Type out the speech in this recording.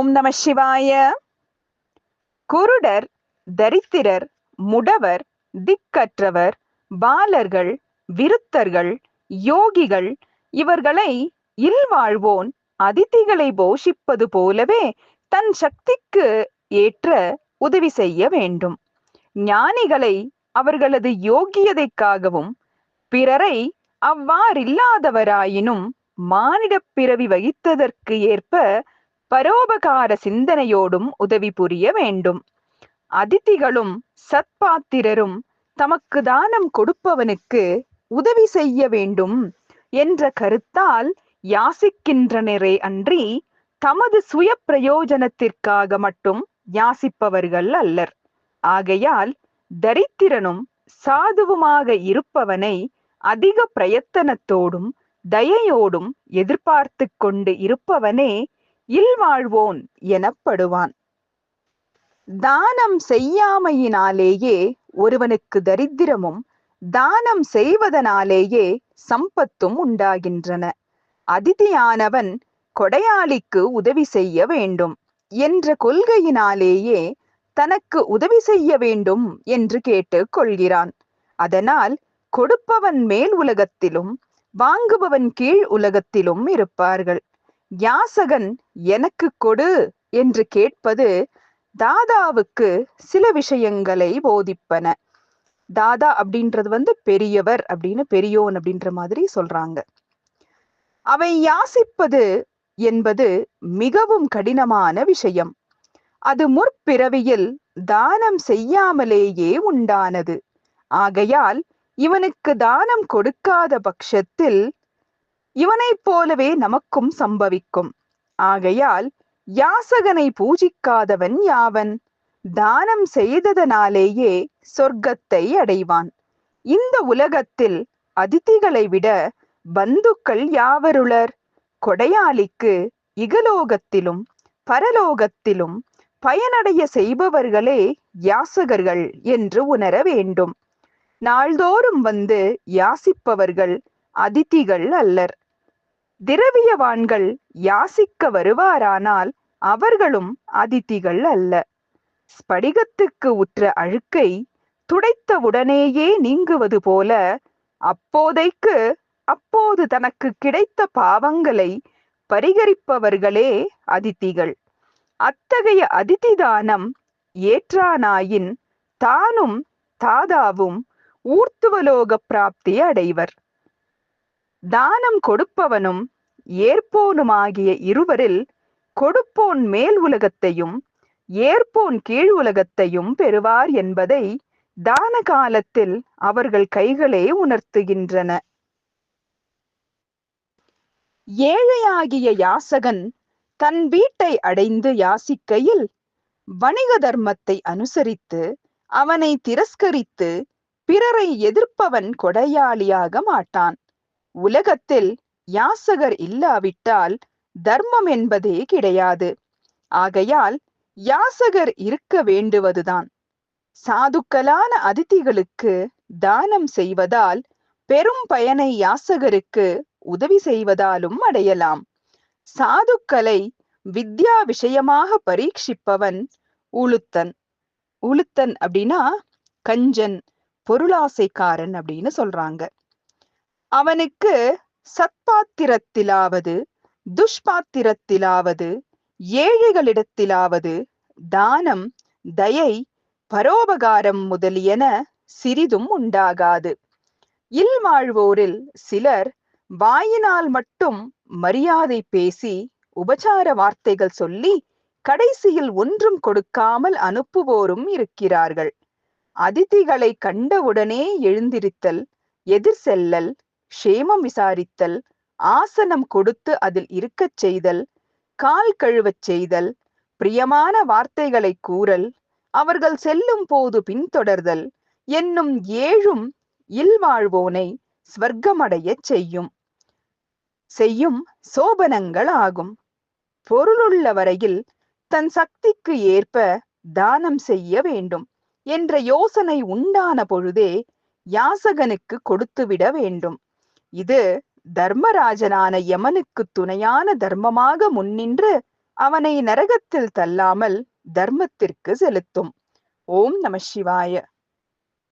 ஓம் நம சிவாய. குருடர், தரித்திரர், முடவர், திக்கற்றவர், பாலர்கள், விருத்தர்கள், யோகிகள் இவர்களை இல்வாழ்வோன் அதிதிகளை போஷிப்பது போலவே தன் சக்திக்கு ஏற்ற உதவி செய்ய வேண்டும். ஞானிகளை அவர்களது யோகியதைக்காகவும் பிறரை அவ்வாறில்லாதவராயினும் மானிடப் பிறவி வகித்ததற்கு ஏற்ப பரோபகார சிந்தனையோடும் உதவி புரிய வேண்டும். அதிதிகளும் சத்பாத்திரரும் தமக்கு தானம் கொடுப்பவனுக்கு உதவி செய்ய வேண்டும் என்ற கருத்தால் யாசிக்கின்றனரே அன்றி தமது சுய பிரயோஜனத்திற்காக மட்டும் யாசிப்பவர்கள் அல்லர். ஆகையால் தரித்திரனும் சாதுவுமாக இருப்பவனை அதிக பிரயத்தனத்தோடும் தயையோடும் எதிர்பார்த்து கொண்டு இருப்பவனே இல்வாழ்வோன் எனப்படுவான். தானம் செய்யாமையினாலேயே ஒருவனுக்கு தரித்திரமும் தானம் செய்வதனாலேயே சம்பத்தும் உண்டாகின்றன. அதிதியானவன் கொடையாளிக்கு உதவி செய்ய வேண்டும் என்ற கொள்கையினாலேயே தனக்கு உதவி செய்ய வேண்டும் என்று கேட்டுக் கொள்கிறான். அதனால் கொடுப்பவன் மேல் உலகத்திலும் வாங்குபவன் கீழ் உலகத்திலும் இருப்பார்கள். யாசகன் எனக்கு கொடு என்று கேட்பது தாதாவுக்கு சில விஷயங்களை போதிப்பன. தாதா அப்படின்றது பெரியவர் அப்படின்னு, பெரியோன் அப்படின்ற மாதிரி சொல்றாங்க. அவை யாசிப்பது என்பது மிகவும் கடினமான விஷயம். அது முற்பிறவியில் தானம் செய்யாமலேயே உண்டானது. ஆகையால் இவனுக்கு தானம் கொடுக்காத பட்சத்தில் இவனைப் போலவே நமக்கும் சம்பவிக்கும். ஆகையால் யாசகனை பூஜிக்காதவன் யாவன்? தானம் செய்ததனாலேயே சொர்க்கத்தை அடைவான். இந்த உலகத்தில் அதிதிகளை விட பந்துக்கள் யாவருளர்? கொடையாளிக்கு இகலோகத்திலும் பரலோகத்திலும் பயனடைய செய்பவர்களே யாசகர்கள் என்று உணர வேண்டும். நாள்தோறும் வந்து யாசிப்பவர்கள் அதிதிகள் அல்லர். திரவியவான்கள் யாசிக்க வருவாரானால் அவர்களும் அதிதிகள் அல்ல. ஸ்படிகத்துக்கு உற்ற அழுக்கை துடைத்தவுடனேயே நீங்குவது போல அப்போதைக்கு அப்போது தனக்கு கிடைத்த பாவங்களை பரிகரிப்பவர்களே அதிதிகள். அத்தகைய அதிதிதானம் ஏற்றானாயின் தானும் தாதாவும் ஊர்த்துவலோக பிராப்தி அடைவர். தானம் கொடுப்பவனும் ஏற்போனுமாகிய இருவரில் கொடுப்போன் மேல் உலகத்தையும் ஏற்போன் கீழ் உலகத்தையும் பெறுவார் என்பதை தான காலத்தில் அவர்கள் கைகளே உணர்த்துகின்றன. ஏழையாகிய யாசகன் தன் வீட்டை அடைந்து யாசிக்கையில் வணிக தர்மத்தை அனுசரித்து அவனை திரஸ்கரித்து பிறரை எதிர்ப்பவன் கொடையாளியாக மாட்டான். உலகத்தில் யாசகர் இல்லாவிட்டால் தர்மம் என்பதே கிடையாது. ஆகையால் யாசகர் இருக்க வேண்டுவதுதான். சாதுக்களான அதிதிகளுக்கு தானம் செய்வதால் பெரும் பயனை யாசகருக்கு உதவி செய்வதாலும் அடையலாம். சாதுக்களை வித்யா விஷயமாக பரீட்சிப்பவன் உளுத்தன். உளுத்தன் அப்படின்னா கஞ்சன், பொருளாசைக்காரன் அப்படின்னு சொல்றாங்க. அவனுக்கு சத்பாத்திரத்திலாவது துஷ்பாத்திரத்திலாவது ஏழைகளிடத்திலாவது தானம், தயை, பரோபகாரம் முதலியன சிறிதும் உண்டாகாது. இல்வாழ்வோரில் சிலர் வாயினால் மட்டும் மரியாதை பேசி உபசார வார்த்தைகள் சொல்லி கடைசியில் ஒன்றும் கொடுக்காமல் அனுப்புவோரும் இருக்கிறார்கள். அதிதிகளை கண்டவுடனே எழுந்திருத்தல், எதிர் செல்லல், க்ஷேமம் விசாரித்தல், ஆசனம் கொடுத்து அதில் இருக்கச் செய்தல், கால் கழுவச் செய்தல், பிரியமான வார்த்தைகளை கூறல், அவர்கள் செல்லும் போது பின்தொடர்தல் என்னும் ஏழும் இல்வாழ்வோனை ஸ்வர்க்கமடையச் செய்யும் சோபனங்கள் ஆகும். பொருளுள்ள வரையில் தன் சக்திக்கு ஏற்ப தானம் செய்ய வேண்டும் என்ற யோசனை உண்டான பொழுதே யாசகனுக்கு கொடுத்துவிட வேண்டும். இது தர்மராஜனான யமனுக்கு துணையான தர்மமாக முன்னின்று அவனை நரகத்தில் தள்ளாமல் தர்மத்திற்கு செலுத்தும். ஓம் நம சிவாய.